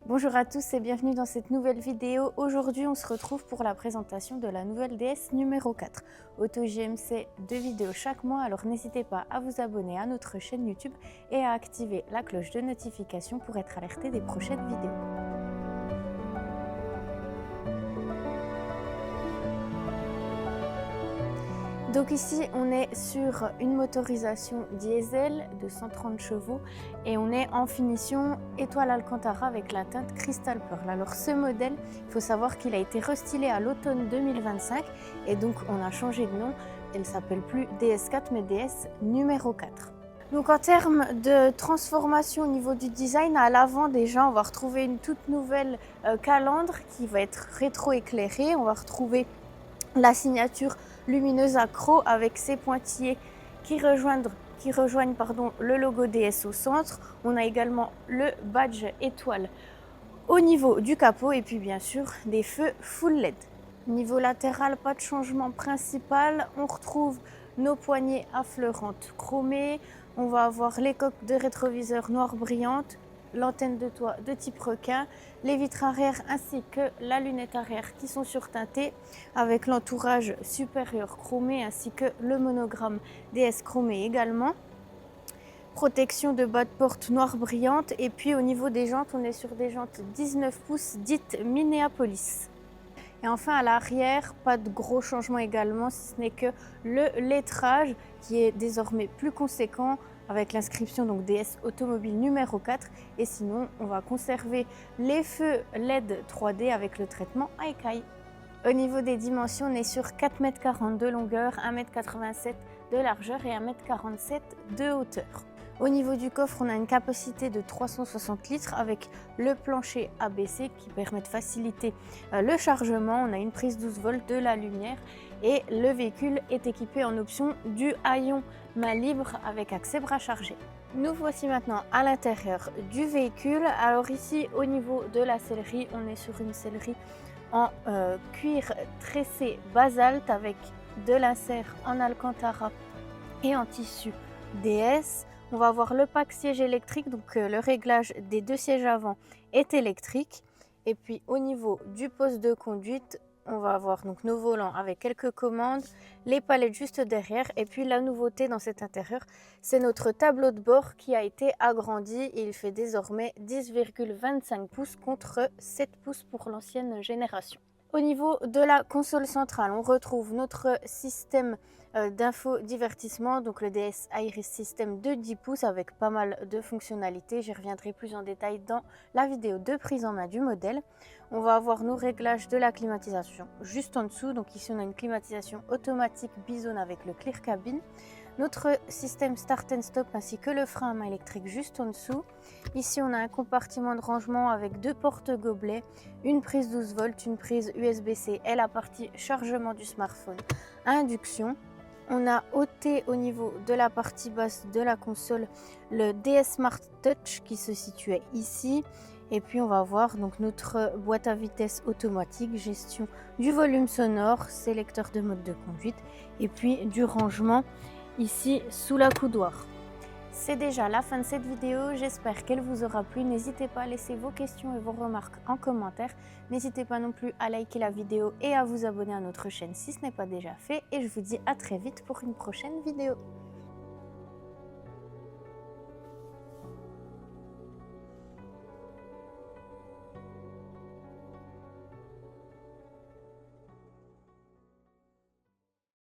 Bonjour à tous et bienvenue dans cette nouvelle vidéo. Aujourd'hui, on se retrouve pour la présentation de la nouvelle DS numéro 4. AutoGMC, 2 vidéos chaque mois, alors n'hésitez pas à vous abonner à notre chaîne YouTube et à activer la cloche de notification pour être alerté des prochaines vidéos. Donc ici, on est sur une motorisation diesel de 130 chevaux et on est en finition étoile Alcantara avec la teinte Crystal Pearl. Alors ce modèle, il faut savoir qu'il a été restylé à l'automne 2025 et donc on a changé de nom. Elle s'appelle plus DS4 mais DS numéro 4. Donc en termes de transformation au niveau du design, à l'avant déjà on va retrouver une toute nouvelle calandre qui va être rétro-éclairée. On va retrouver la signature lumineuse accro avec ses pointillés qui rejoignent le logo DS au centre. On a également le badge étoile au niveau du capot et puis bien sûr des feux full LED. Niveau latéral, pas de changement principal. On retrouve nos poignées affleurantes chromées. On va avoir les coques de rétroviseur noires brillantes, l'antenne de toit de type requin, les vitres arrière ainsi que la lunette arrière qui sont surteintées avec l'entourage supérieur chromé ainsi que le monogramme DS chromé également. Protection de bas de porte noire brillante et puis au niveau des jantes, on est sur des jantes 19 pouces dites Minneapolis. Et enfin à l'arrière, pas de gros changements également, si ce n'est que le lettrage qui est désormais plus conséquent avec l'inscription donc DS automobile numéro 4 et sinon on va conserver les feux LED 3D avec le traitement Haikai. Au niveau des dimensions, on est sur 4,40 m de longueur, 1,87 m de largeur et 1,47 m de hauteur. Au niveau du coffre, on a une capacité de 360 litres avec le plancher ABC qui permet de faciliter le chargement. On a une prise 12 volts, de la lumière et le véhicule est équipé en option du haillon main libre avec accès bras chargé. Nous voici maintenant à l'intérieur du véhicule. Alors ici, au niveau de la sellerie, on est sur une sellerie en cuir tressé basalte avec de l'insert en Alcantara et en tissu DS. On va avoir le pack siège électrique, donc le réglage des deux sièges avant est électrique. Et puis au niveau du poste de conduite, on va avoir donc nos volants avec quelques commandes, les palettes juste derrière. Et puis la nouveauté dans cet intérieur, c'est notre tableau de bord qui a été agrandi. Et il fait désormais 10,25 pouces contre 7 pouces pour l'ancienne génération. Au niveau de la console centrale, on retrouve notre système d'infodivertissement, donc le DS Iris System de 10 pouces avec pas mal de fonctionnalités. J'y reviendrai plus en détail dans la vidéo de prise en main du modèle. On va avoir nos réglages de la climatisation juste en dessous. Donc ici, on a une climatisation automatique bizone avec le Clear Cabin. Notre système Start and Stop ainsi que le frein à main électrique juste en dessous. Ici, on a un compartiment de rangement avec deux porte-gobelets, une prise 12 volts, une prise USB-C et la partie chargement du smartphone à induction. On a ôté au niveau de la partie basse de la console le DS Smart Touch qui se situait ici. Et puis on va voir donc notre boîte à vitesse automatique, gestion du volume sonore, sélecteur de mode de conduite et puis du rangement ici sous la coudoir. C'est déjà la fin de cette vidéo, j'espère qu'elle vous aura plu. N'hésitez pas à laisser vos questions et vos remarques en commentaire. N'hésitez pas non plus à liker la vidéo et à vous abonner à notre chaîne si ce n'est pas déjà fait. Et je vous dis à très vite pour une prochaine vidéo.